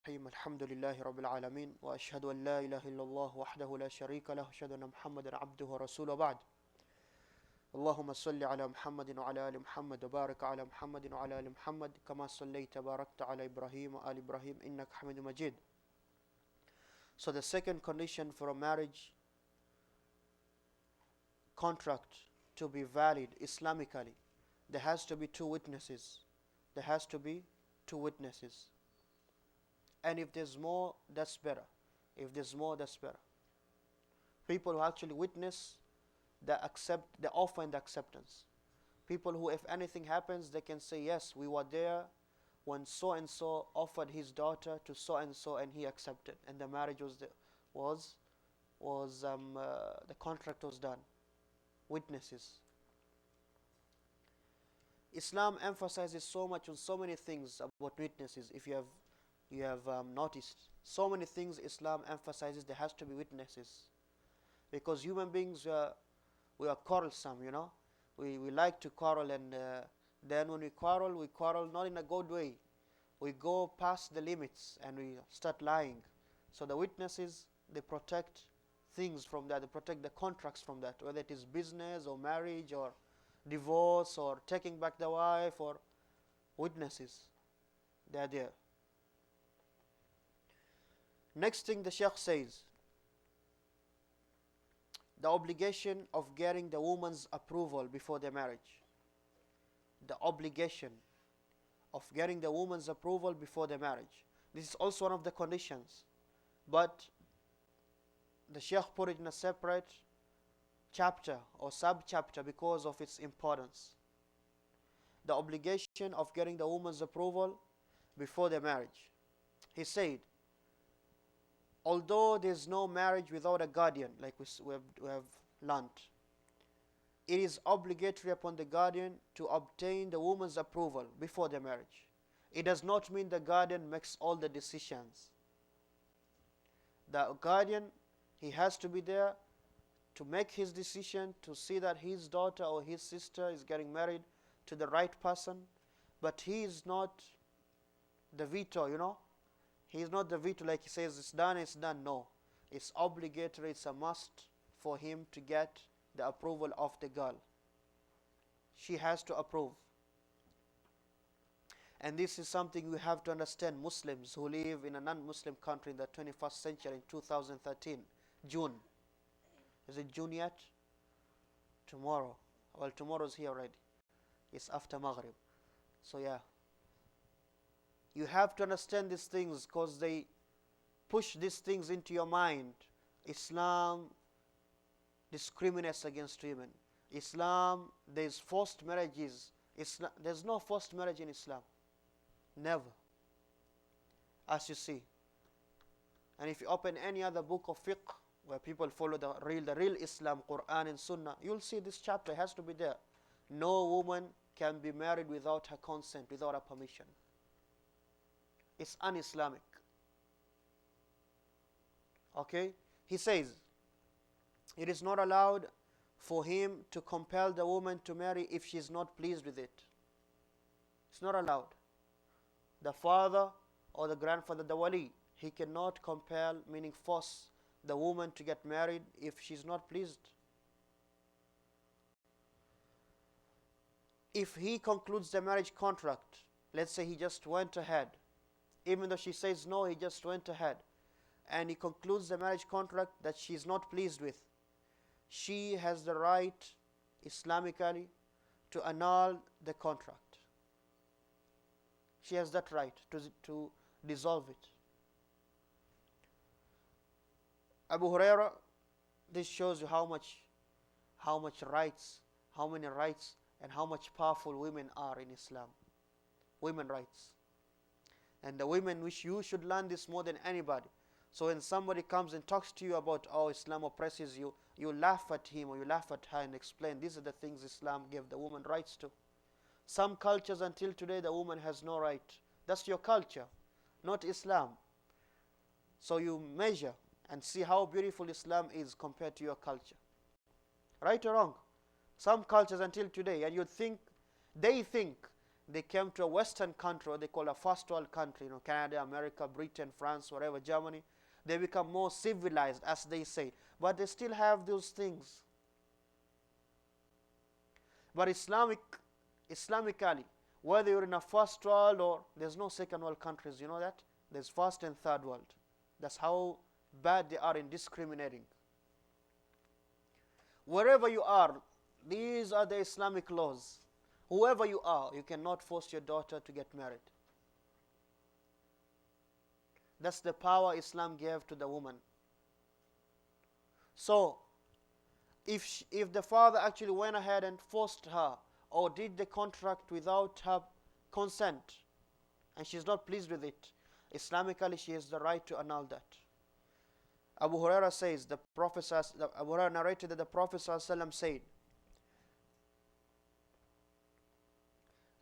الرحيم الحمد لله رب العالمين وأشهد أن لا إله إلا الله وحده لا شريك له وأشهد أن محمدا عبده ورسوله بعد اللهم صل على محمد وعلى آل محمد وبارك على محمد وعلى آل محمد كما صليت باركت على إبراهيم وآل إبراهيم إنك حميد مجيد. So the second condition for a marriage contract to be valid Islamically, there has to be two witnesses. There has to be two witnesses. And if there's more, that's better. If there's more, that's better. People who actually witness the offer and the acceptance. People who, if anything happens, they can say, yes, we were there when so and so offered his daughter to so and so, and he accepted, and the marriage the contract was done. Witnesses. Islam emphasizes so much on so many things about witnesses. If you have noticed, so many things Islam emphasizes there has to be witnesses, because human beings we are quarrelsome, we like to quarrel, and then when we quarrel not in a good way. We go past the limits and we start lying. So the witnesses, they protect things from that, they protect the contracts from that, whether it is business or marriage or divorce or taking back the wife, or witnesses, they are there. Next thing the Sheikh says, the obligation of getting the woman's approval before the marriage. The obligation of getting the woman's approval before the marriage. This is also one of the conditions, but the Sheikh put it in a separate chapter or sub-chapter because of its importance. The obligation of getting the woman's approval before the marriage. He said, although there is no marriage without a guardian, like we have learned, it is obligatory upon the guardian to obtain the woman's approval before the marriage. It does not mean the guardian makes all the decisions. The guardian, he has to be there to make his decision, to see that his daughter or his sister is getting married to the right person, but he is not the veto, He is not the veto, like he says, it's done. No. It's obligatory, it's a must for him to get the approval of the girl. She has to approve. And this is something we have to understand. Muslims who live in a non-Muslim country in the 21st century in 2013, June. Is it June yet? Tomorrow. Well, tomorrow's here already. It's after Maghrib. So yeah. You have to understand these things because they push these things into your mind. Islam discriminates against women. Islam, there's forced marriages. There's no forced marriage in Islam. Never. As you see. And if you open any other book of fiqh where people follow the real Islam, Qur'an and Sunnah, you'll see this chapter has to be there. No woman can be married without her consent, without her permission. It's un-Islamic. Okay? He says, it is not allowed for him to compel the woman to marry if she is not pleased with it. It's not allowed. The father or the grandfather, the wali, he cannot compel, meaning force the woman to get married if she's not pleased. If he concludes the marriage contract, let's say he just went ahead, even though she says no, he just went ahead, and he concludes the marriage contract that she is not pleased with, she has the right, Islamically, to annul the contract. She has that right to dissolve it. Abu Huraira, this shows you how many rights and how much powerful women are in Islam. Women rights. And the women, which you should learn this more than anybody. So when somebody comes and talks to you about, oh, Islam oppresses you, you laugh at him or you laugh at her and explain, these are the things Islam gave the woman rights to. Some cultures until today, the woman has no right. That's your culture, not Islam. So you measure and see how beautiful Islam is compared to your culture. Right or wrong? Some cultures until today, and they think they came to a Western country, what they call a first world country, Canada, America, Britain, France, whatever, Germany, they become more civilized, as they say. But they still have those things. But Islamically, whether you're in a first world or there's no second world countries, you know that? There's first and third world. That's how bad they are in discriminating. Wherever you are, these are the Islamic laws. Whoever you are, you cannot force your daughter to get married. That's the power Islam gave to the woman. So, if the father actually went ahead and forced her or did the contract without her consent and she's not pleased with it, Islamically she has the right to annul that. Abu Huraira says, Abu Huraira narrated that the Prophet ﷺ said,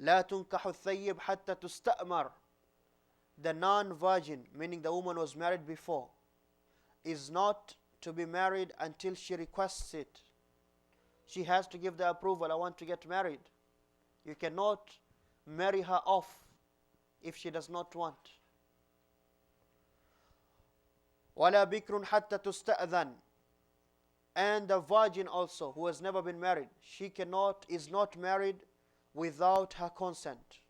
لا تنكح الثيب حتى تستأمر. The non-virgin, meaning the woman was married before, is not to be married until she requests it. She has to give the approval, I want to get married. You cannot marry her off if she does not want. وَلَا بِكْرٌ حَتَّى تُسْتَأْذَنْ. And the virgin also, who has never been married, is not married without her consent.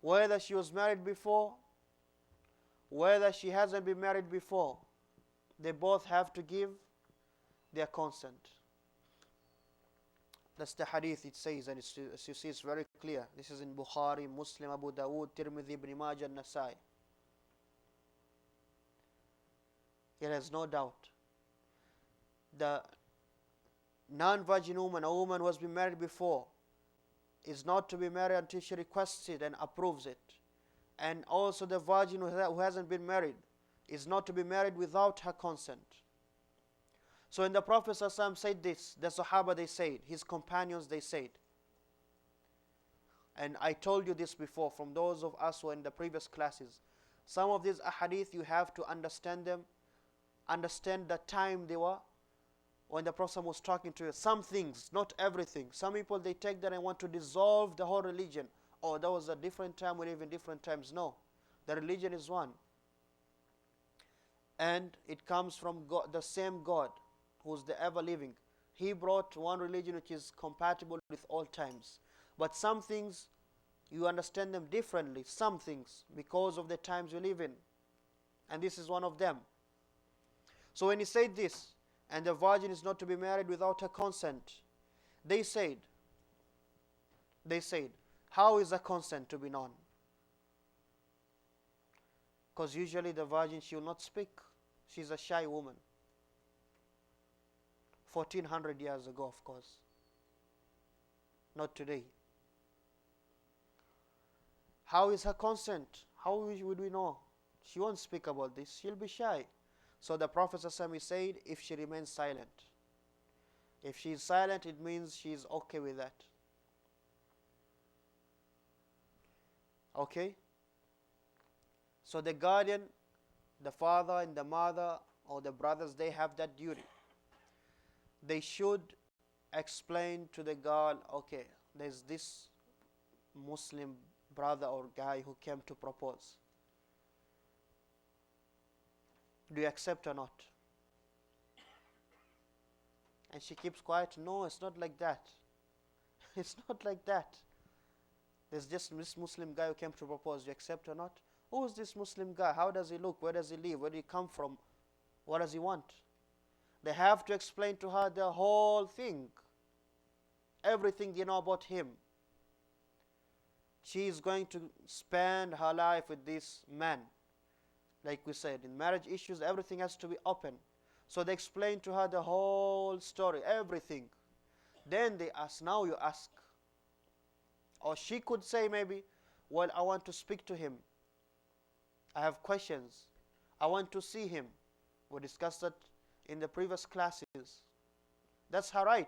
Whether she was married before, whether she hasn't been married before, they both have to give their consent. That's the hadith it says, and as you see, it's very clear. This is in Bukhari, Muslim, Abu Dawood, Tirmidhi, Ibn Majah, and Nasai. There is no doubt. The non-virgin woman, a woman who has been married before, is not to be married until she requests it and approves it. And also the virgin who hasn't been married is not to be married without her consent. So when the Prophet ﷺ said this, the Sahaba they said, his companions they said, and I told you this before from those of us who are in the previous classes, some of these ahadith you have to understand them, understand the time they were when the Prophet was talking to you. Some things, not everything. Some people they take that and want to dissolve the whole religion. Oh, that was a different time, we live in different times. No, the religion is one. And it comes from God, the same God who's the ever living. He brought one religion which is compatible with all times. But some things, you understand them differently. Some things, because of the times we live in. And this is one of them. So when he said this, and the virgin is not to be married without her consent, they said, how is a consent to be known? Because usually the virgin, she will not speak. She's a shy woman. 1400 years ago, of course. Not today. How is her consent? How would we know? She won't speak about this. She'll be shy. So the Prophet ﷺ said, if she remains silent. If she is silent, it means she is okay with that. Okay? So the guardian, the father and the mother or the brothers, they have that duty. They should explain to the girl, okay, there's this Muslim brother or guy who came to propose. Do you accept or not? And she keeps quiet. No, it's not like that. It's not like that. There's just this Muslim guy who came to propose. Do you accept or not? Who is this Muslim guy? How does he look? Where does he live? Where did he come from? What does he want? They have to explain to her the whole thing. Everything they know about him. She is going to spend her life with this man. Like we said, in marriage issues, everything has to be open. So they explain to her the whole story, everything. Then they ask, now you ask. Or she could say maybe, well, I want to speak to him. I have questions. I want to see him. We discussed that in the previous classes. That's her right.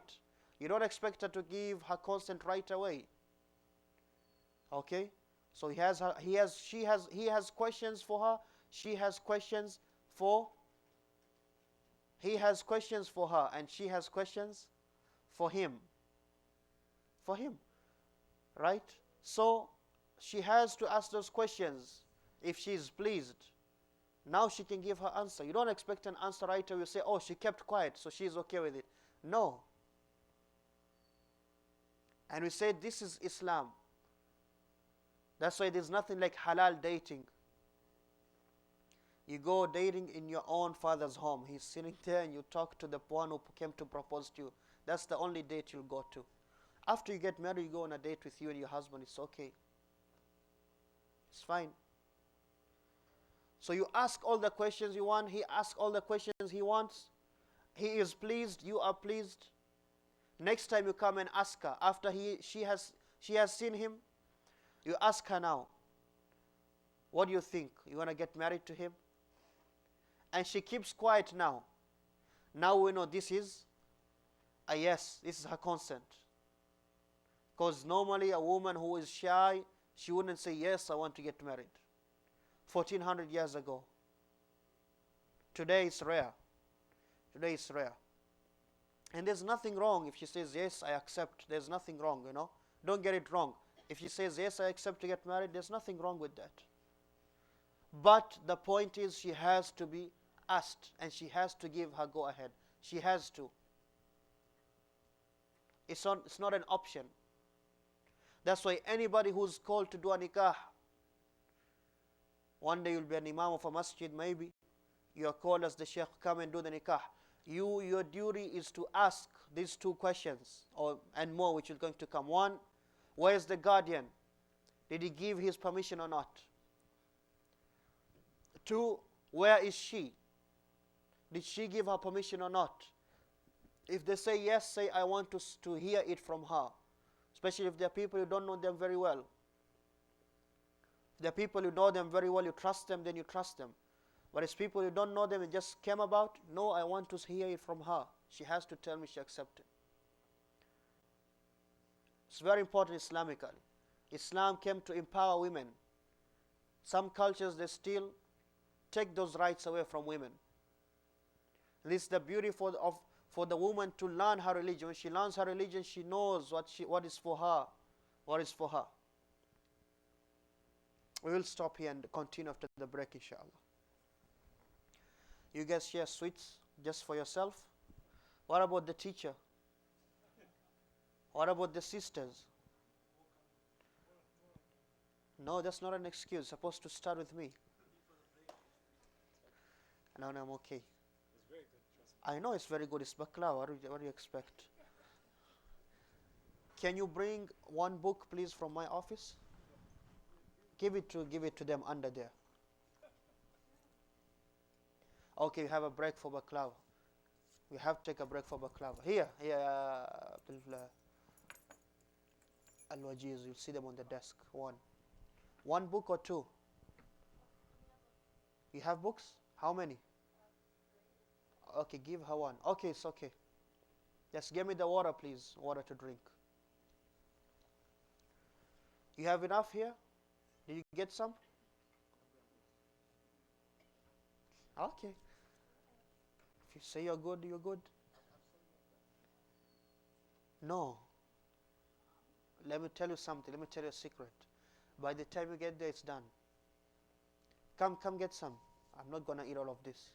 You don't expect her to give her consent right away. Okay? So he has questions for her. She has questions for He has questions for her and she has questions for him. For him. Right? So she has to ask those questions. If she is pleased, now she can give her answer. You don't expect an answer right away. You say, oh, she kept quiet, so she is okay with it. No. And we say this is Islam. That's why there's nothing like halal dating. You go dating in your own father's home. He's sitting there and you talk to the one who came to propose to you. That's the only date you'll go to. After you get married, you go on a date with you and your husband. It's okay. It's fine. So you ask all the questions you want. He asks all the questions he wants. He is pleased. You are pleased. Next time you come and ask her, after she has seen him, you ask her now, what do you think? You want to get married to him? And she keeps quiet now. Now we know this is a yes. This is her consent. Because normally a woman who is shy, she wouldn't say, yes, I want to get married. 1400 years ago. Today it's rare. Today it's rare. And there's nothing wrong if she says, yes, I accept. There's nothing wrong, you know. Don't get it wrong. If she says, yes, I accept to get married, there's nothing wrong with that. But the point is she has to be asked and she has to give her go ahead. She has to. It's not an option. That's why anybody who's called to do a nikah, one day you'll be an imam of a masjid maybe, you are called as the sheikh, come and do the nikah. Your duty is to ask these two questions and more which is going to come. One, where is the guardian? Did he give his permission or not? Two, where is she? Did she give her permission or not? If they say yes, say I want to hear it from her. Especially if there are people you don't know them very well. If there are people you know them very well, you trust them, then you trust them. But it's people you don't know them and just came about, no, I want to hear it from her. She has to tell me she accepted. It's very important Islamically. Islam came to empower women. Some cultures, they still take those rights away from women. This is the beauty for the woman to learn her religion. When she learns her religion, she knows what is for her. What is for her. We will stop here and continue after the break, inshallah. You guys share sweets just for yourself? What about the teacher? What about the sisters? No, that's not an excuse. It's supposed to start with me. No, I'm okay. It's very good, trust me. I know it's very good. It's baklava. What do you expect? Can you bring one book, please, from my office? Give it to them under there. Okay, we have a break for baklava. We have to take a break for baklava. Here, Al-Wajiz, you'll see them on the desk. One book or two? You have books? How many? Okay, give her one. Okay, it's okay. Just give me the water, please. Water to drink. You have enough here? Did you get some? Okay. If you say you're good, you're good. No. Let me tell you something. Let me tell you a secret. By the time you get there, it's done. Come get some. I'm not going to eat all of this.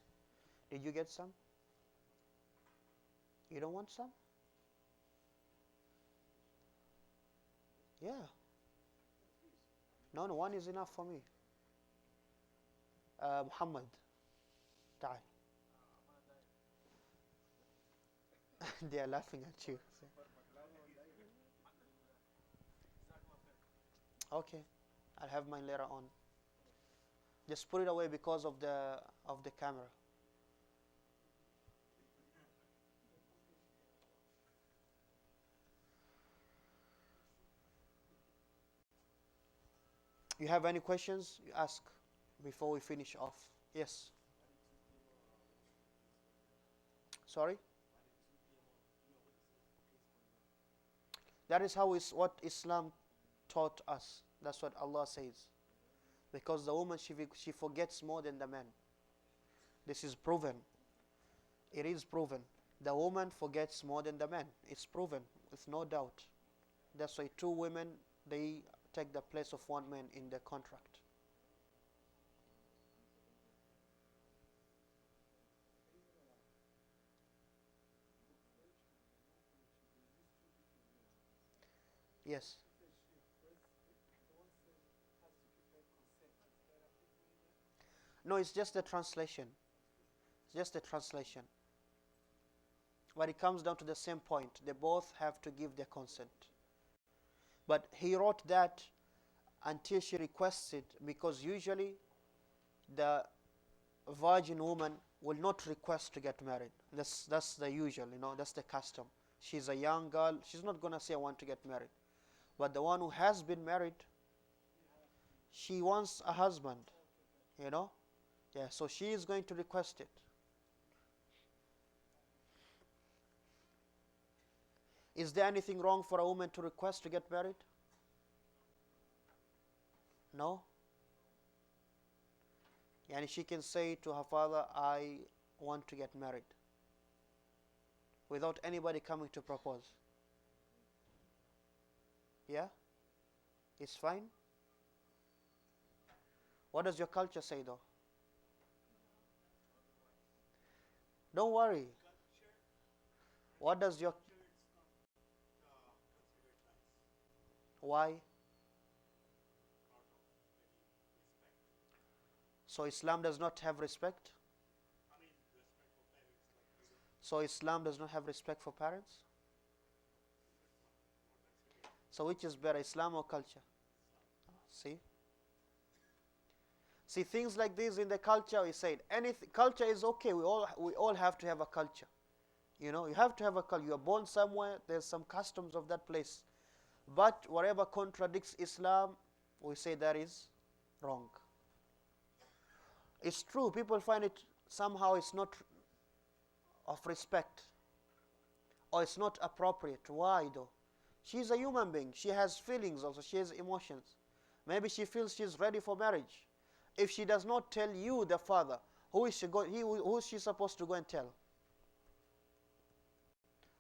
Did you get some? You don't want some? Yeah. No, one is enough for me. Muhammad. تعال. They are laughing at you. Okay, I'll have mine later on. Just put it away because of the camera. You have any questions? You ask before we finish off. Yes. Sorry? That is what Islam taught us. That's what Allah says. Because the woman, she forgets more than the man. This is proven. It is proven. The woman forgets more than the man. It's proven, with no doubt. That's why two women, they take the place of one man in the contract. Yes. No, it's just a translation. It's just a translation. But it comes down to the same point. They both have to give their consent. But he wrote that until she requests it, because usually the virgin woman will not request to get married. That's the usual, that's the custom. She's a young girl. She's not going to say, I want to get married. But the one who has been married, she wants a husband, Yeah, so she is going to request it. Is there anything wrong for a woman to request to get married? No? And she can say to her father, I want to get married, without anybody coming to propose. Yeah? It's fine? What does your culture say though? Don't worry. What does your... Why? So Islam does not have respect? So Islam does not have respect for parents? So which is better, Islam or culture? See? See, things like this in the culture, we said, culture is okay. We all have to have a culture. You have to have a culture. You are born somewhere, there's some customs of that place. But whatever contradicts Islam, we say that is wrong. It's true, people find it somehow it's not of respect, or it's not appropriate. Why though? She's a human being. She has feelings also. She has emotions. Maybe she feels she's ready for marriage. If she does not tell you, the father, who is she supposed to go and tell?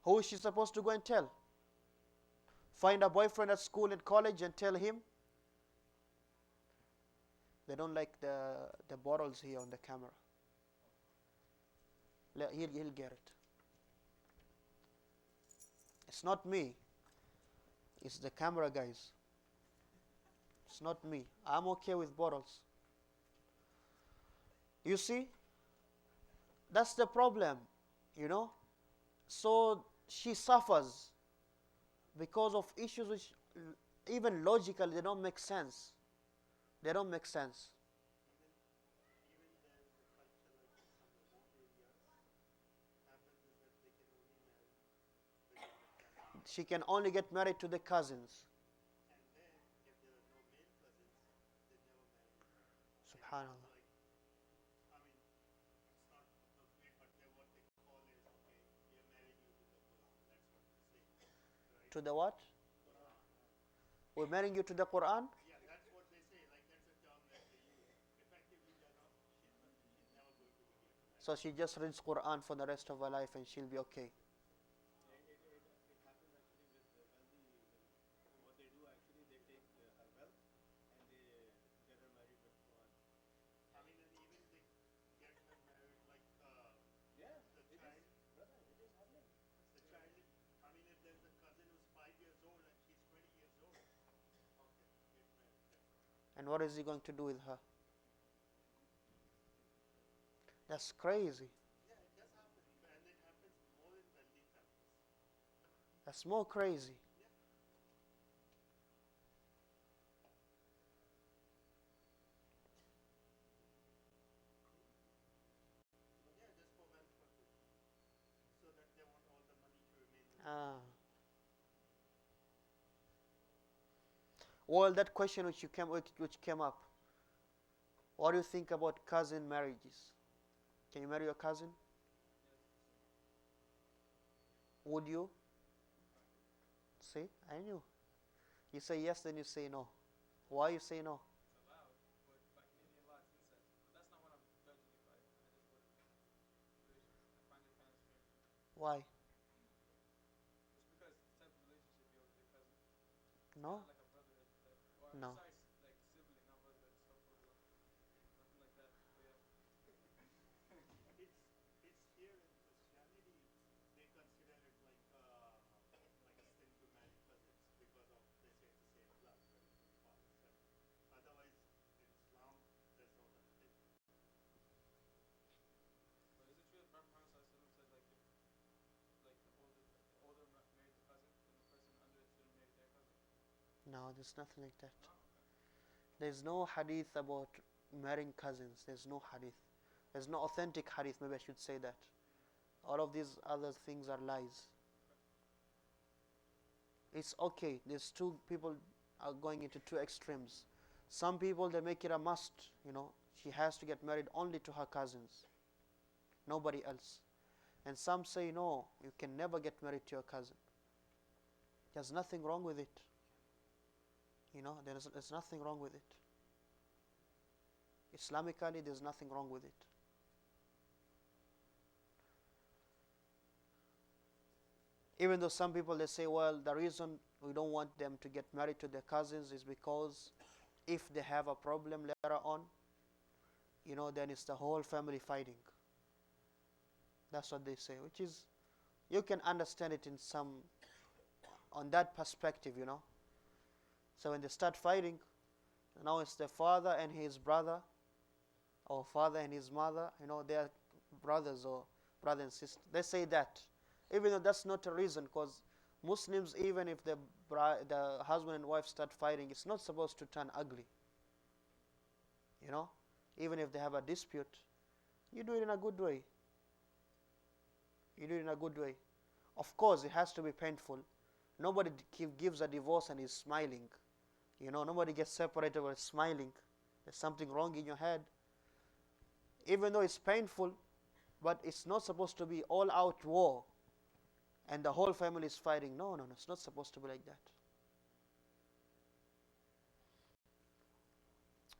Who is she supposed to go and tell? Find a boyfriend at school and college and tell him? They don't like the bottles here on the camera. He'll get it. It's not me. It's the camera guys. It's not me. I'm okay with bottles. You see? That's the problem, So she suffers because of issues which even logically they don't make sense. They don't make sense. She can only get married to the cousins. Subhanallah. To the what? We're marrying you to the Qur'an? So she just reads Qur'an for the rest of her life and she'll be okay. And what is he going to do with her? That's crazy. That's more crazy. Ah. Well, that question which came up. What do you think about cousin marriages? Can you marry your cousin? Would you? See, I knew. You say yes, then you say no. Why you say no? Why? It's because the type of relationship you have with your cousin. It's No? not like a brotherhood type. Or No. besides, like sibling, not brotherhood. Astaghfirullah. Nothing like that. But yeah. It's here in Christianity they consider it like a sin to marry cousins because of they say it's the same blood, right, from father son. Otherwise, in Islam, there's no such thing. But is it true that Prophet Muhammad said like the older married the cousin, then the person under it shouldn't marry their cousin? No, there's nothing like that. No. Okay. There's no hadith about marrying cousins. There's no hadith. There's no authentic hadith, maybe I should say that. All of these other things are lies. It's okay. There's two people are going into two extremes. Some people, they make it a must, she has to get married only to her cousins, nobody else. And some say, no, you can never get married to your cousin. There's nothing wrong with it. There's nothing wrong with it. Islamically, there's nothing wrong with it. Even though some people, they say, well, the reason we don't want them to get married to their cousins is because if they have a problem later on, then it's the whole family fighting. That's what they say, which is, you can understand it on that perspective, So when they start fighting, now it's the father and his brother, or father and his mother, they are brothers or brother and sister. They say that. Even though that's not a reason, because Muslims, even if the husband and wife start fighting, it's not supposed to turn ugly. Even if they have a dispute, you do it in a good way. You do it in a good way. Of course, it has to be painful. Nobody gives a divorce and is smiling. Nobody gets separated while smiling. There's something wrong in your head. Even though it's painful, but it's not supposed to be all-out war and the whole family is fighting. No, it's not supposed to be like that.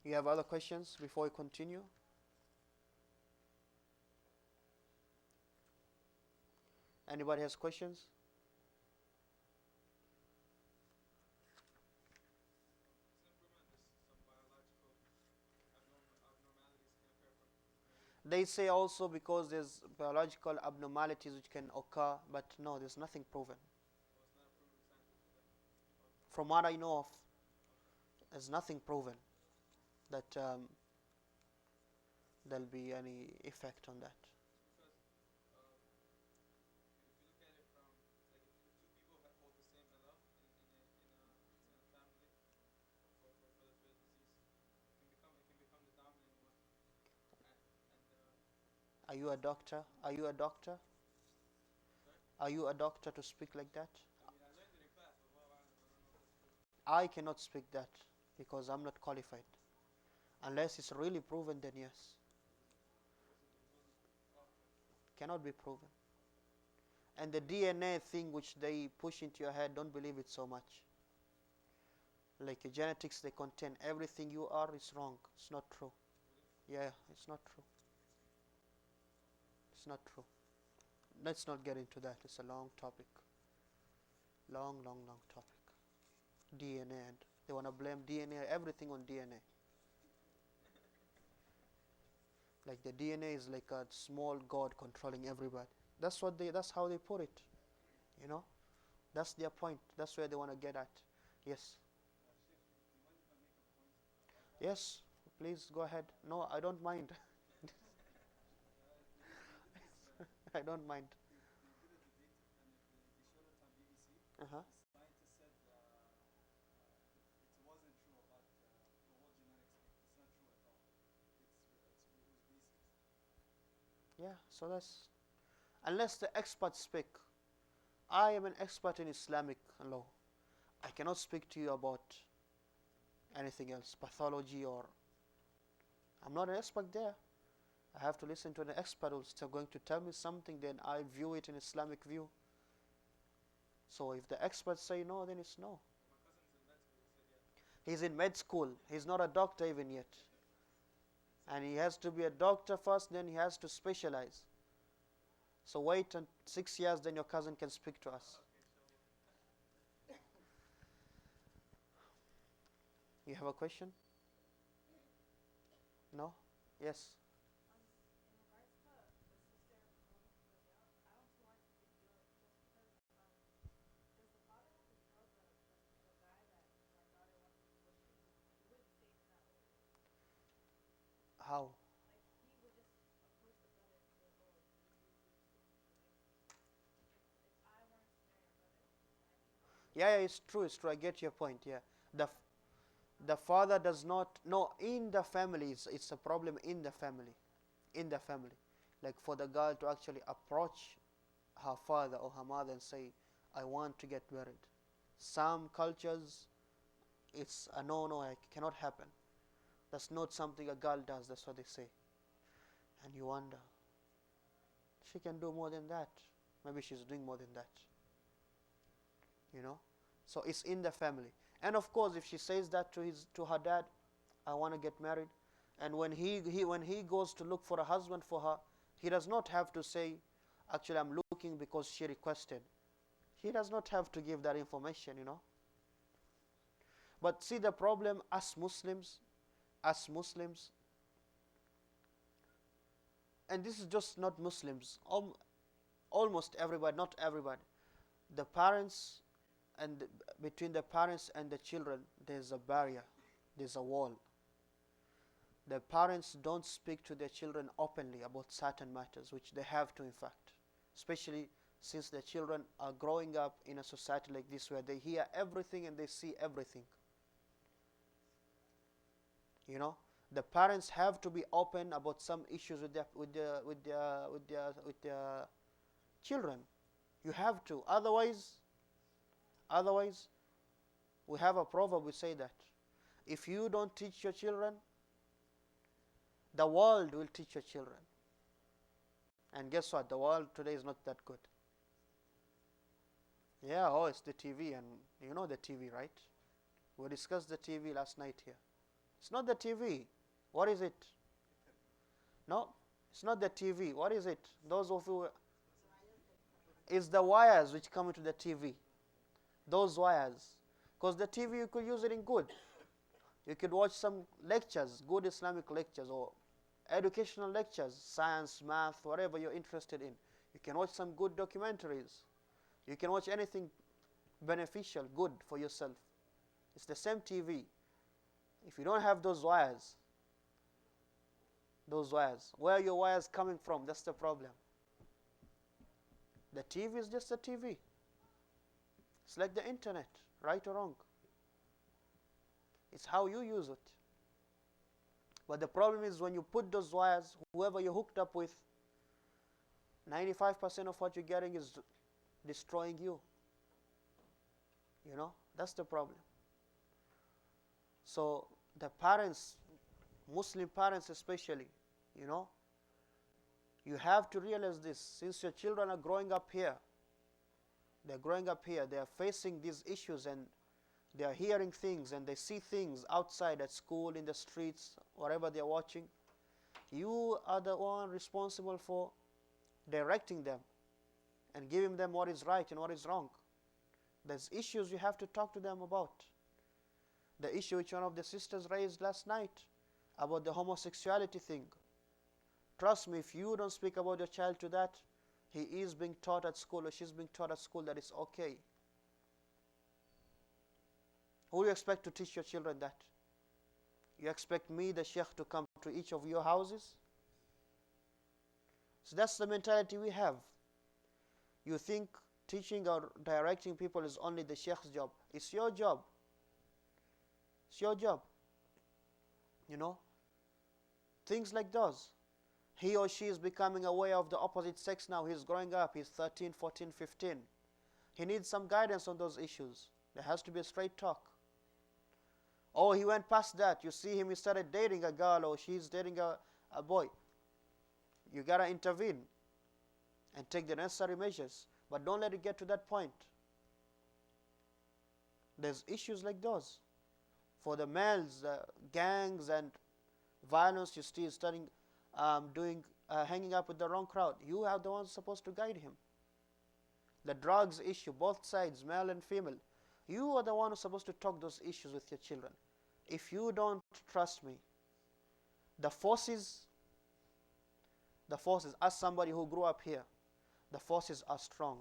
You have other questions before we continue? Anybody has questions? They say also because there's biological abnormalities which can occur, but no, there's nothing proven. From what I know of, there's nothing proven that there'll be any effect on that. Are you a doctor? Are you a doctor? Are you a doctor to speak like that? I cannot speak that because I'm not qualified. Unless it's really proven, then yes. Cannot be proven. And the DNA thing which they push into your head, don't believe it so much. Like your genetics, they contain everything you are is wrong. It's not true. Yeah, it's not true. It's not true. Let's not get into that. It's a long topic. Long topic. DNA, and they want to blame DNA, everything on DNA. Like the DNA is like a small God controlling everybody. That's how they put it. That's their point. That's where they want to get at. Yes. Yes, please go ahead. No, I don't mind. I don't mind. Uh-huh. Yeah, so that's, unless the experts speak. I am an expert in Islamic law. I cannot speak to you about anything else, pathology, or I'm not an expert there. I have to listen to an expert who's still going to tell me something, then I view it in Islamic view. So if the experts say no, then it's no. He's in med school. He's not a doctor even yet. And he has to be a doctor first, then he has to specialize. So wait and 6 years, then your cousin can speak to us. You have a question? No? Yes? How? Yeah, it's true, it's true. I get your point. Yeah, the the father does not. No, in the family, it's a problem in the family, in the family. Like for the girl to actually approach her father or her mother and say, "I want to get married." Some cultures, it's a no, no, it cannot happen. That's not something a girl does. That's what they say, and you wonder, she can do more than that. Maybe she's doing more than that. You know, so it's in the family. And of course, if she says that to her dad, I want to get married, and when he goes to look for a husband for her, he does not have to say, actually I'm looking because she requested. He does not have to give that information, you know. But see, the problem, as Muslims, and this is just not Muslims, almost everybody, not everybody, the parents, and between the parents and the children, there's a barrier, there's a wall. The parents don't speak to their children openly about certain matters, which they have to, in fact, especially since the children are growing up in a society like this where they hear everything and they see everything. You know, the parents have to be open about some issues with their children. You have to, otherwise, we have a proverb, we say that if you don't teach your children, the world will teach your children. And guess what? The world today is not that good. Yeah, oh, it's the TV, and you know the TV, right? We discussed the TV last night here. It's not the TV. What is it? No, it's not the TV. What is it? Those of you, it's the wires which come into the TV. Those wires. Because the TV, you could use it in good. You could watch some lectures, good Islamic lectures or educational lectures, science, math, whatever you're interested in. You can watch some good documentaries. You can watch anything beneficial, good for yourself. It's the same TV. If you don't have those wires, where are your wires coming from? That's the problem. The TV is just a TV. It's like the internet, right or wrong. It's how you use it. But the problem is when you put those wires, whoever you're hooked up with, 95% of what you're getting is destroying you. You know, that's the problem. So the parents, Muslim parents especially, you know, you have to realize this. Since your children are growing up here, they're growing up here, they are facing these issues, and they are hearing things, and they see things outside at school, in the streets, wherever they're watching. You are the one responsible for directing them and giving them what is right and what is wrong. There's issues you have to talk to them about. The issue which one of the sisters raised last night about the homosexuality thing. Trust me, if you don't speak about your child to that, he is being taught at school or she's being taught at school that it's okay. Who do you expect to teach your children that? You expect me, the sheikh, to come to each of your houses? So that's the mentality we have. You think teaching or directing people is only the sheikh's job. It's your job. It's your job. You know? Things like those. He or she is becoming aware of the opposite sex now. He's growing up. He's 13, 14, 15. He needs some guidance on those issues. There has to be a straight talk. Oh, he went past that. You see him, he started dating a girl, or she's dating a boy. You got to intervene and take the necessary measures. But don't let it get to that point. There's issues like those. For the males, gangs and violence, you see, starting doing hanging up with the wrong crowd. You are the ones supposed to guide him. The drugs issue, both sides, male and female. You are the one who's supposed to talk those issues with your children. If you don't trust me, the forces, as somebody who grew up here, the forces are strong.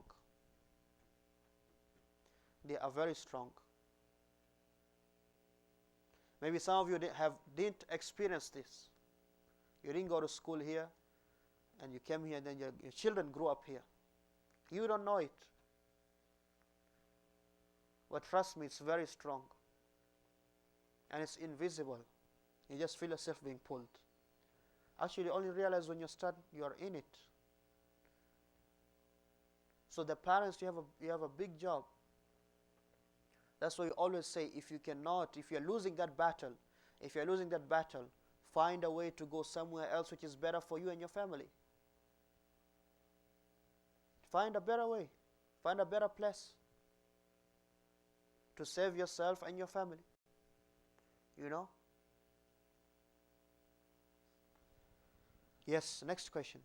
They are very strong. Maybe some of you didn't experience this. You didn't go to school here, and you came here, and then your children grew up here. You don't know it. But trust me, it's very strong. And it's invisible. You just feel yourself being pulled. Actually, you only realize when you are in it. So the parents, you have a big job. That's why we always say, if you're losing that battle, find a way to go somewhere else which is better for you and your family. Find a better way. Find a better place to save yourself and your family. You know? Yes, next question.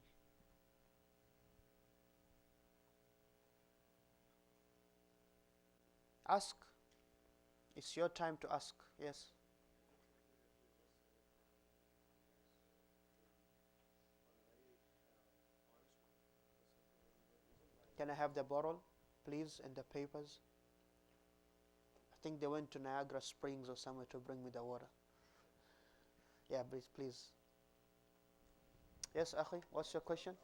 Ask. It's your time to ask. Yes. Can I have the bottle, please, and the papers? I think they went to Niagara Springs or somewhere to bring me the water. Yeah, please. Yes, Akhi, what's your question? Not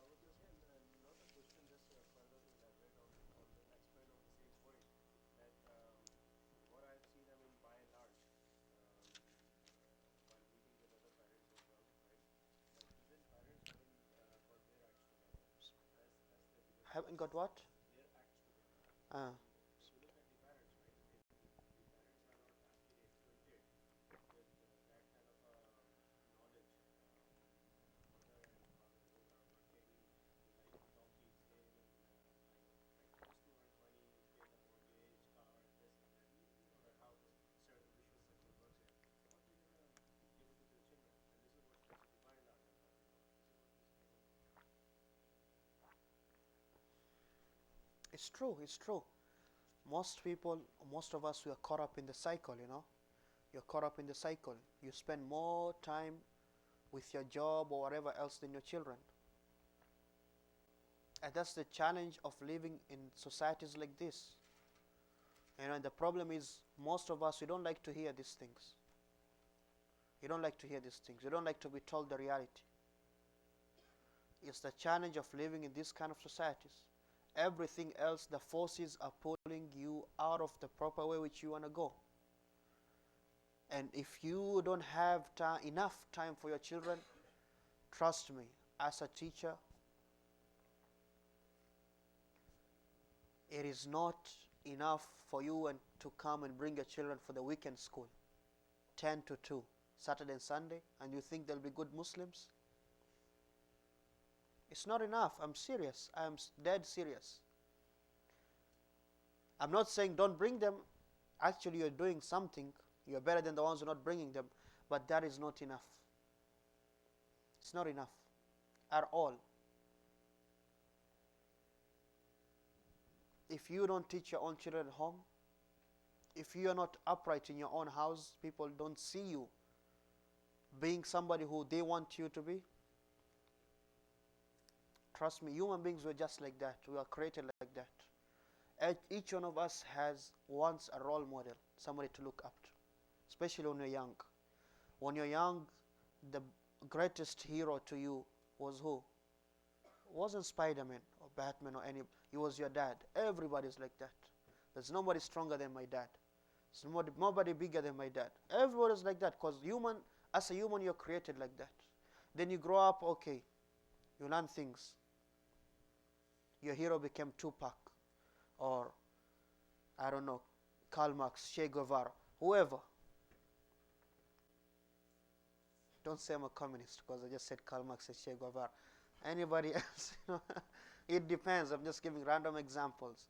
a question, just further to elaborate on the expand on the same point that what I have seen, I mean, by and large, while meeting with other parents as well, right? But even parents haven't got their acts together. As the biggest Haven't got what? their acts together. Ah. If you look at the parents, right? The parents are not actually acquainted with that kind of knowledge. Mother and father both are working like donkeys day in and night, right? Just to earn money, pay the mortgage, car, this and that. You know that how the vicious circle works here. What are you gonna give it to the children? And this is what especially by and large I'm talking about. This is what is going on. It's true, it's true. Most of us, we are caught up in the cycle, you know. You're caught up in the cycle. You spend more time with your job or whatever else than your children. And that's the challenge of living in societies like this. You know, and the problem is, most of us, we don't like to hear these things. You don't like to hear these things. You don't like to be told the reality. It's the challenge of living in this kind of societies. Everything else, the forces are pulling you out of the proper way which you want to go. And if you don't have enough time for your children, trust me, as a teacher, it is not enough for you to come and bring your children for the weekend school, 10 to 2, Saturday and Sunday, and you think they'll be good Muslims? It's not enough. I'm serious. I'm dead serious. I'm not saying don't bring them. Actually, you're doing something. You're better than the ones who are not bringing them. But that is not enough. It's not enough at all. If you don't teach your own children at home, if you are not upright in your own house, people don't see you being somebody who they want you to be. Trust me, human beings were just like that. We are created like that. Each one of us has once a role model, somebody to look up to, especially when you're young. When you're young, the greatest hero to you was who? It wasn't Spider-Man or Batman or any. It was your dad. Everybody's like that. There's nobody stronger than my dad. There's nobody bigger than my dad. Everybody's like that because as a human, you're created like that. Then you grow up, okay, you learn things. Your hero became Tupac or, I don't know, Karl Marx, Che Guevara, whoever. Don't say I'm a communist because I just said Karl Marx and Che Guevara. Anybody else? It depends. I'm just giving random examples.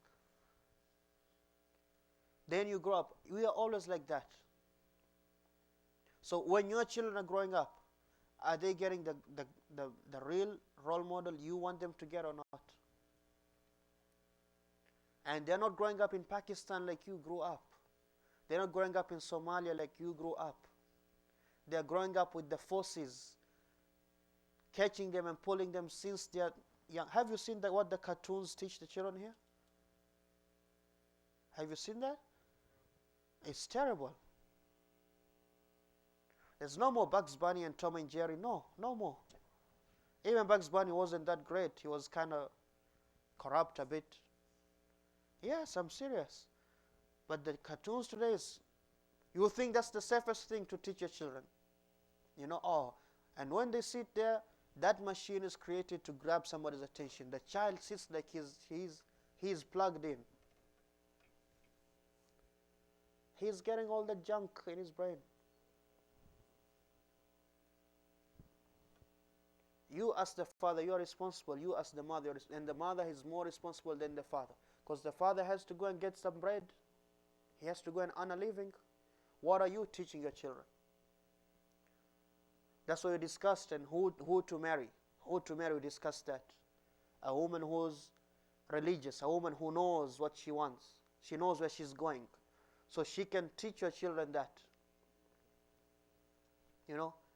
Then you grow up. We are always like that. So when your children are growing up, Are they getting the real role model you want them to get or not? And they're not growing up in Pakistan like you grew up. They're not growing up in Somalia like you grew up. They're growing up with the forces, catching them and pulling them since they're young. Have you seen what the cartoons teach the children here? Have you seen that? It's terrible. There's no more Bugs Bunny and Tom and Jerry. No, no more. Even Bugs Bunny wasn't that great. He was kind of corrupt a bit. Yes, I'm serious. But the cartoons today you think that's the safest thing to teach your children. And when they sit there, that machine is created to grab somebody's attention. The child sits like he's plugged in. He's getting all the junk in his brain. You as the father, you are responsible. You as the mother, and the mother is more responsible than the father. Because the father has to go and get some bread. He has to go and earn a living. What are you teaching your children? That's what we discussed, and who to marry. Who to marry, we discussed that. A woman who's religious, a woman who knows what she wants. She knows where she's going. So she can teach your children that.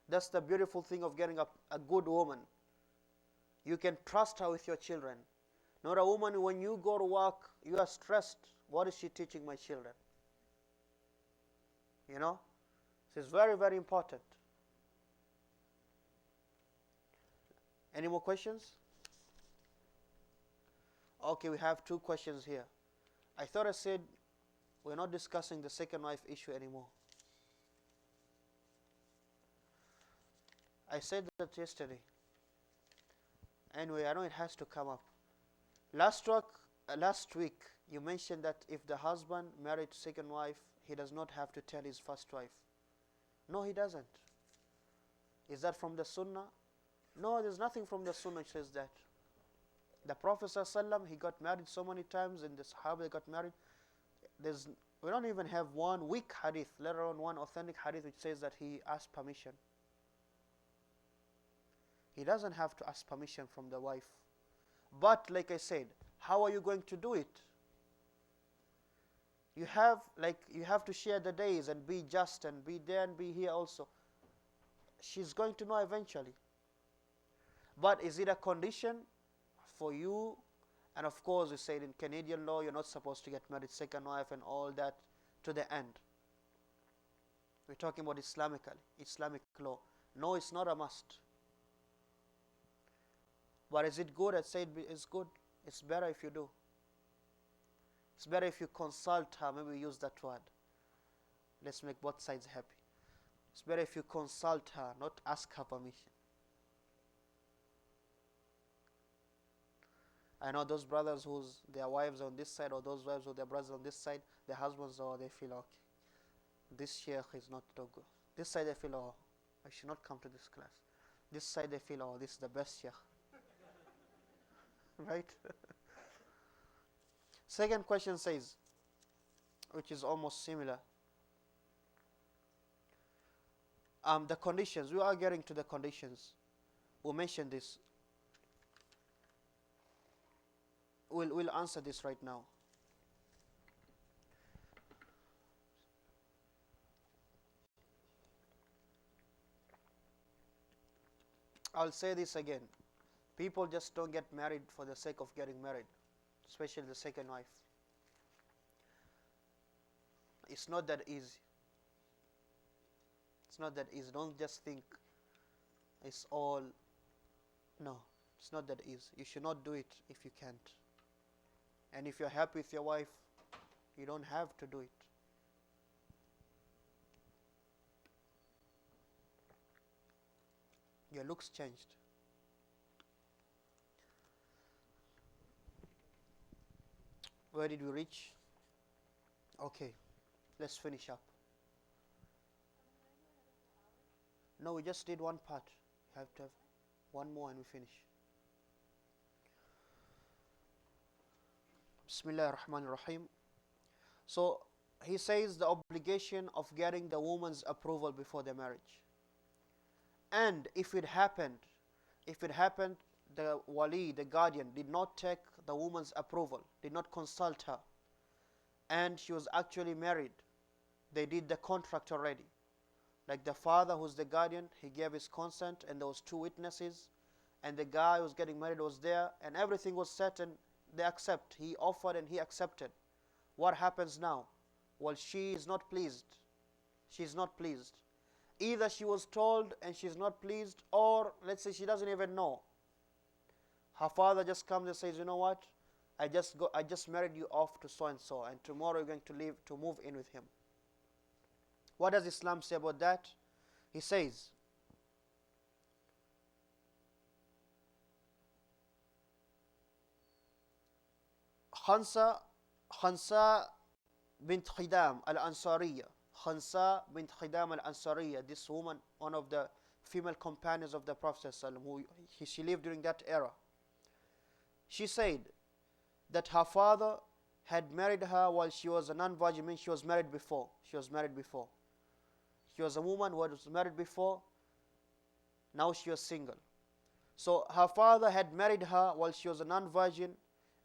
That's the beautiful thing of getting a good woman. You can trust her with your children. Not a woman, when you go to work, you are stressed. What is she teaching my children? This is very, very important. Any more questions? Okay, we have 2 questions here. I thought I said we're not discussing the second wife issue anymore. I said that yesterday. Anyway, I know it has to come up. Last week, you mentioned that if the husband married second wife, he does not have to tell his first wife. No, he doesn't. Is that from the Sunnah? No, there's nothing from the Sunnah which says that. The Prophet ﷺ, he got married so many times, and the Sahaba got married. We don't even have one weak hadith, let alone one authentic hadith which says that he asked permission. He doesn't have to ask permission from the wife. But like I said, how are you going to do it? You have to share the days and be just and be there and be here also. She's going to know eventually. But is it a condition for you? And of course, we said in Canadian law, you're not supposed to get married second wife and all that to the end. We're talking about Islamic law. No, it's not a must. But is it good? I'd say it's good. It's better if you do. It's better if you consult her. Maybe use that word. Let's make both sides happy. It's better if you consult her, not ask her permission. I know those brothers whose their wives are on this side, or those wives with their brothers on this side, their husbands, they feel okay. This sheikh is not so good. This side they feel, I should not come to this class. This side they feel, this is the best sheikh. Right? Second question says, which is almost similar. The conditions. We are getting to the conditions. We'll mention this. We'll answer this right now. I'll say this again. People just don't get married for the sake of getting married, especially the second wife. It's not that easy. It's not that easy. Don't just think it's all. No, it's not that easy. You should not do it if you can't. And if you're happy with your wife, you don't have to do it. Your looks changed. Where did we reach? Okay, let's finish up. No, we just did one part. You have to have one more and we finish. Bismillah ar-Rahman ar-Rahim. So he says the obligation of getting the woman's approval before the marriage. And if it happened, the wali, the guardian, did not take the woman's approval, did not consult her, and she was actually married, they did the contract already. Like the father, who's the guardian, he gave his consent, and there was 2 witnesses, and the guy who was getting married was there, and everything was set, and they accept. He offered and he accepted. What happens now? Well, she is not pleased. She is not pleased. Either she was told and she's not pleased, or let's say she doesn't even know. Her father just comes and says, you know what? I just married you off to so and so, and tomorrow you're going to move in with him. What does Islam say about that? He says, Khansa bint Khidam al-Ansariya. Khansa bint Khidam al-Ansariya, this woman, one of the female companions of the Prophet ﷺ, she lived during that era. She said that her father had married her while she was a non-virgin, means she was married before. She was a woman who was married before, now she was single. So her father had married her while she was a non-virgin,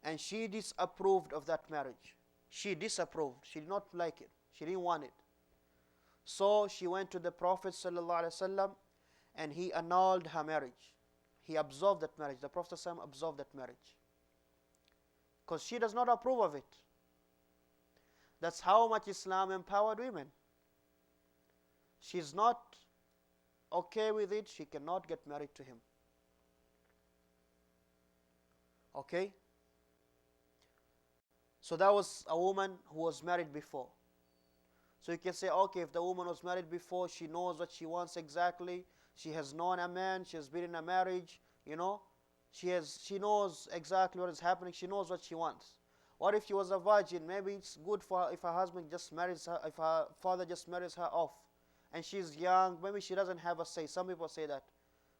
and she disapproved of that marriage. She disapproved. She did not like it. She didn't want it. So she went to the Prophet ﷺ, and he annulled her marriage. He absolved that marriage. The Prophet ﷺ absolved that marriage, because she does not approve of it. That's how much Islam empowered women. She's not okay with it, she cannot get married to him. Okay? So that was a woman who was married before. So you can say, okay, if the woman was married before, she knows what she wants exactly. She has known a man, she has been in a marriage, you know. She knows exactly what is happening, she knows what she wants. What if she was a virgin? Maybe it's good for her if her husband just marries her, if her father just marries her off. And she's young, maybe she doesn't have a say. Some people say that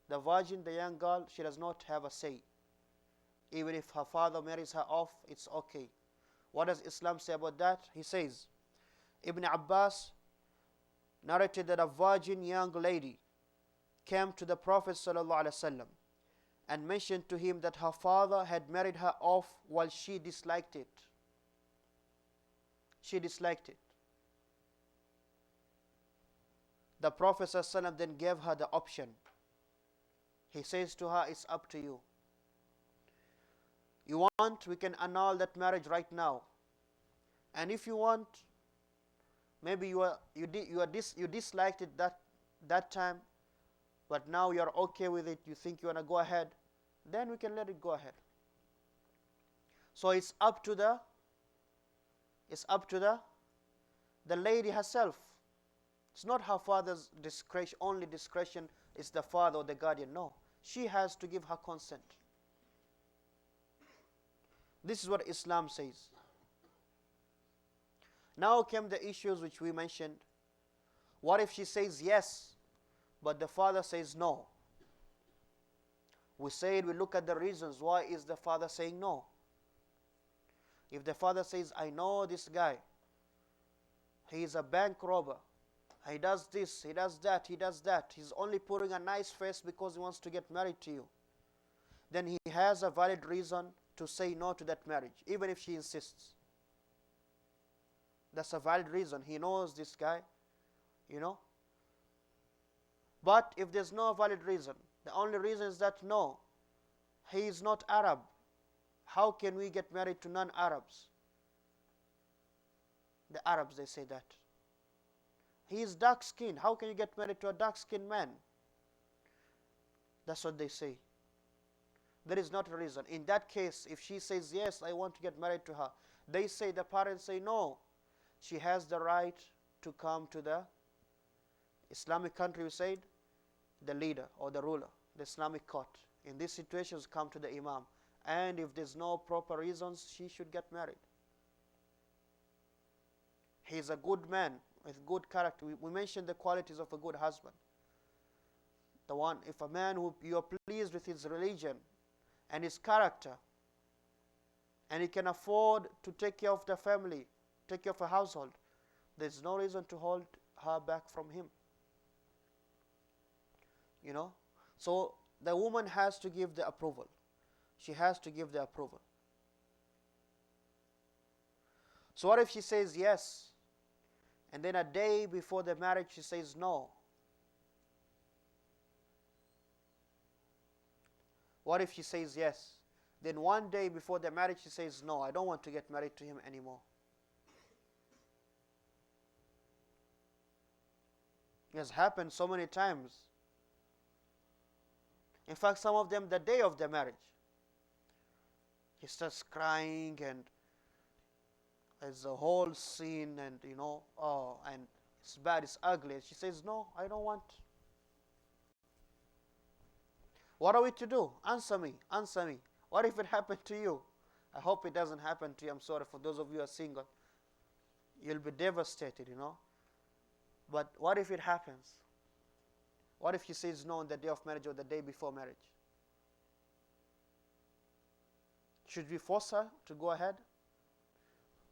the virgin, the young girl, she does not have a say. Even if her father marries her off, it's okay. What does Islam say about that? He says, Ibn Abbas narrated that a virgin young lady came to the Prophet ﷺ and mentioned to him that her father had married her off while she disliked it. She disliked it. The Prophet ﷺ then gave her the option. He says to her, it's up to you. You want, we can annul that marriage right now. And if you want, maybe you disliked it that time, but now you are okay with it, you think you want to go ahead, then we can let it go ahead. So it's up to the lady herself. It's not her father's discretion, only discretion is the father or the guardian. No, she has to give her consent. This is what Islam says. Now came the issues which we mentioned. What if she says yes, but the father says no? We said we look at the reasons. Why is the father saying no? If the father says, I know this guy, he is a bank robber, he does this, he does that, he's only putting a nice face because he wants to get married to you, then he has a valid reason to say no to that marriage, even if she insists. That's a valid reason. He knows this guy, you know. But if there's no valid reason, the only reason is that no, he is not Arab. How can we get married to non-Arabs? The Arabs, they say that. He is dark-skinned. How can you get married to a dark-skinned man? That's what they say. There is not a reason. In that case, if she says, yes, I want to get married to her, they say, the parents say, no. She has the right to come to the Islamic country, we said, the leader or the ruler, the Islamic court. In these situations, come to the imam. And if there's no proper reasons, she should get married. He is a good man with good character. We mentioned the qualities of a good husband. The one, if a man who you are pleased with his religion and his character, and he can afford to take care of the family, take care of a household, there's no reason to hold her back from him. you know. So the woman has to give the approval. She has to give the approval. So what if she says yes, and then a day before the marriage she says no? What if she says yes, then one day before the marriage she says no, I don't want to get married to him anymore? It has happened so many times. In fact, some of them the day of the marriage, he starts crying and there's a whole scene, and oh, and it's bad, it's ugly. She says, no, I don't want. What are we to do? Answer me, answer me. What if it happened to you? I hope it doesn't happen to you. I'm sorry for those of you who are single. You'll be devastated, But what if it happens? What if he says no on the day of marriage or the day before marriage? Should we force her to go ahead?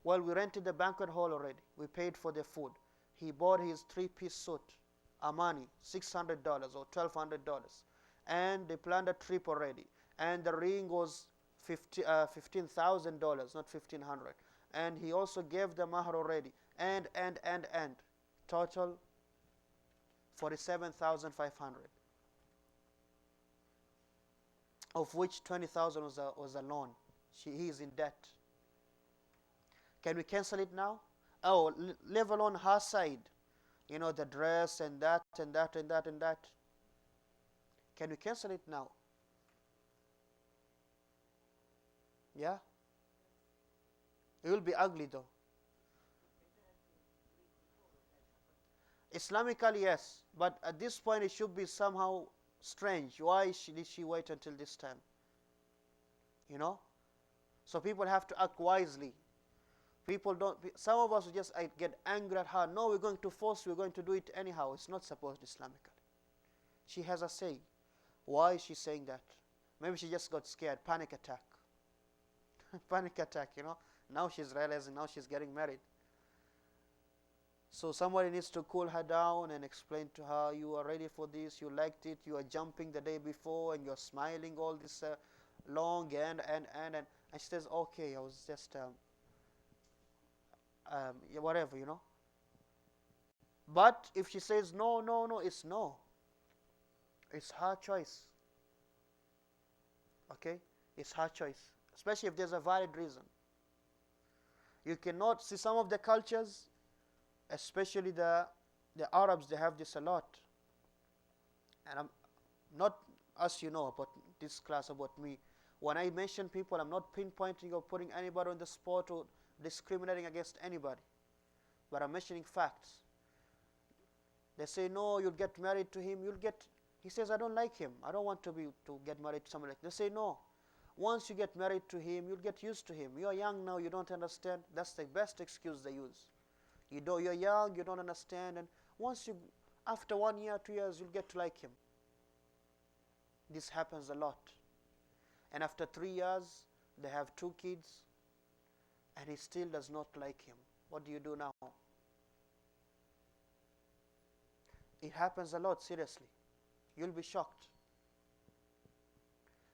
Well, we rented the banquet hall already. We paid for the food. He bought his 3-piece suit, Armani, $600 or $1,200. And they planned a trip already. And the ring was $15,000, not $1,500. And he also gave the mahar already. And. Total $47,500. Of which $20,000 was a loan. He is in debt. Can we cancel it now? Oh, leave alone her side. The dress and that and that and that and that. Can we cancel it now? Yeah? It will be ugly though. Islamically, yes. But at this point it should be somehow strange. Why did she wait until this time? So people have to act wisely. People don't, some of us just get angry at her. No, we're going to force, we're going to do it anyhow. It's not supposed Islamically. She has a say. Why is she saying that? Maybe she just got scared. Panic attack. Panic attack, Now she's realizing, now she's getting married. So somebody needs to cool her down and explain to her, you are ready for this, you liked it, you are jumping the day before and you're smiling all this long and she says, okay, I was just yeah, whatever, But if she says no, it's no. It's her choice. Okay? It's her choice. Especially if there's a valid reason. You cannot see some of the cultures, especially the Arabs, they have this a lot. And I'm not as about this class, about me. When I mention people, I'm not pinpointing or putting anybody on the spot or discriminating against anybody, but I'm mentioning facts. They say, no, you'll get married to him, he says, I don't like him, I don't want to get married to somebody like that. They say, no, once you get married to him, you'll get used to him. You're young now, you don't understand. That's the best excuse they use. You're young, you don't understand, and after 1 year, 2 years, you'll get to like him. This happens a lot. And after 3 years, they have 2 kids, and he still does not like him. What do you do now? It happens a lot, seriously. You'll be shocked.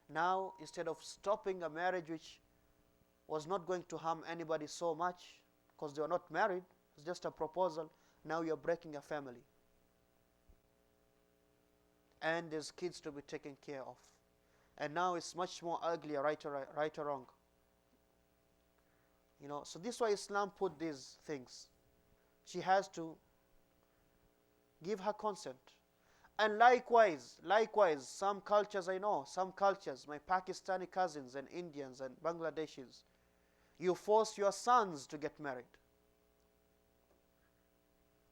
Now, instead of stopping a marriage which was not going to harm anybody so much, because they were not married, it's just a proposal, now you're breaking a family. And there's kids to be taken care of. And now it's much more ugly, right or wrong. So this is why Islam put these things. She has to give her consent. And likewise, some cultures I know, my Pakistani cousins and Indians and Bangladeshis, you force your sons to get married.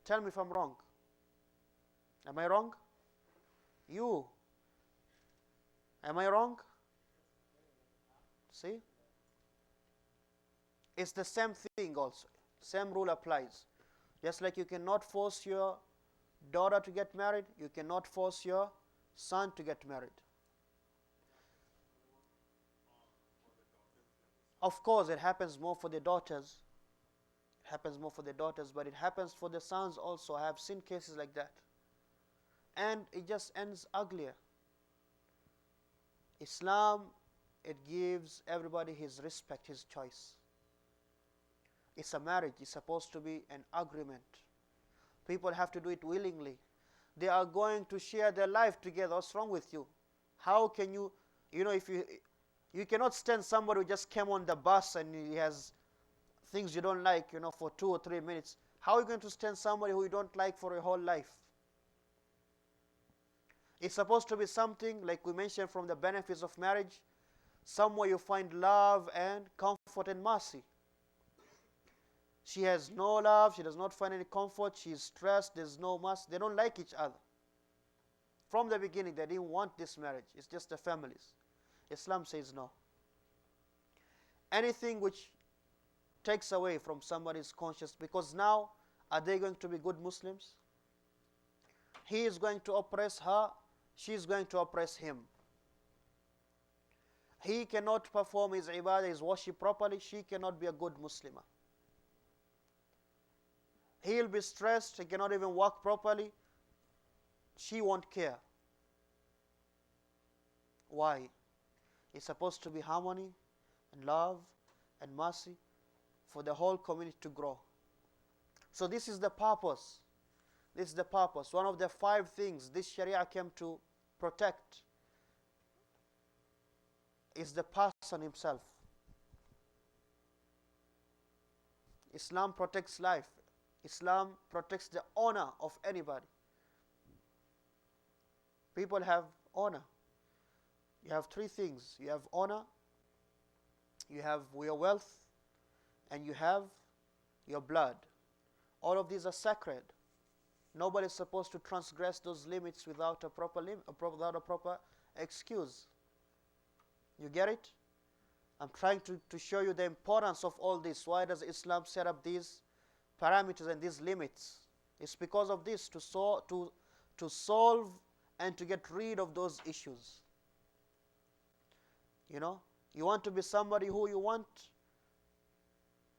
Tell me if I'm wrong. Am I wrong? You. Am I wrong? See? It's the same thing also. Same rule applies. Just like you cannot force your daughter to get married, you cannot force your son to get married. Of course, it happens more for the daughters. It happens more for the daughters, but it happens for the sons also. I have seen cases like that. and it just ends uglier. Islam, it gives everybody his respect, his choice. It's a marriage. It's supposed to be an agreement. People have to do it willingly. They are going to share their life together. What's wrong with you? How can you, if you cannot stand somebody who just came on the bus and he has things you don't like, for 2 or 3 minutes. How are you going to stand somebody who you don't like for your whole life? It's supposed to be something, like we mentioned from the benefits of marriage, somewhere you find love and comfort and mercy. She has no love, she does not find any comfort, she is stressed, there's no mercy. They don't like each other. From the beginning, they didn't want this marriage. It's just the families. Islam says no. Anything which takes away from somebody's conscience, because now, are they going to be good Muslims? He is going to oppress her, she is going to oppress him. He cannot perform his ibadah, his worship properly, she cannot be a good Muslimah. He'll be stressed, he cannot even work properly, she won't care. Why? It's supposed to be harmony and love and mercy for the whole community to grow. So this is the purpose. This is the purpose. One of the 5 things this Sharia came to protect is the person himself. Islam protects life. Islam protects the honor of anybody. People have honor. You have 3 things. You have honor, you have your wealth, and you have your blood. All of these are sacred. Nobody is supposed to transgress those limits without a proper excuse. You get it? I'm trying to show you the importance of all this. Why does Islam set up these parameters and these limits? It's because of this, to solve and to get rid of those issues. You want to be somebody who you want.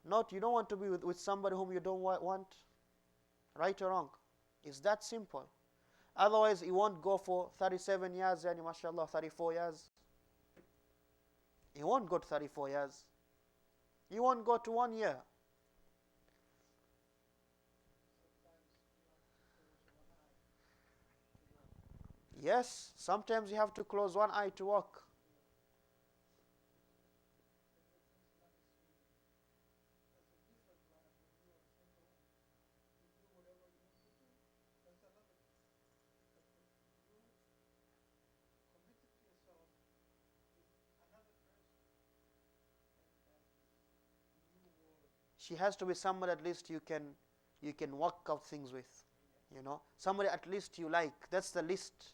You don't want to be with somebody whom you don't want. Right or wrong? It's that simple. Otherwise, you won't go for 37 years, and mashallah, 34 years. You won't go to 34 years. You won't go to 1 year. Yes, sometimes you have to close one eye to walk. She has to be somebody at least you can work out things with. Somebody at least you like. That's the list.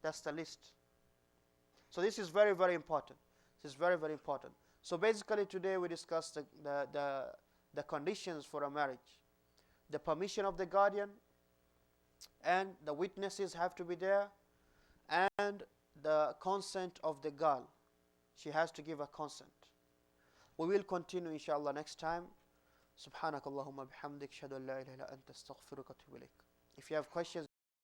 That's the list. So this is very, very important. This is very, very important. So basically today we discussed the conditions for a marriage. The permission of the guardian, and the witnesses have to be there, and the consent of the girl. She has to give a consent. We will continue inshallah next time. Subhanakallahumma bihamdik, shadu an la ilaha illa anta astaghfiruka wa atubu ilaik. If you have questions,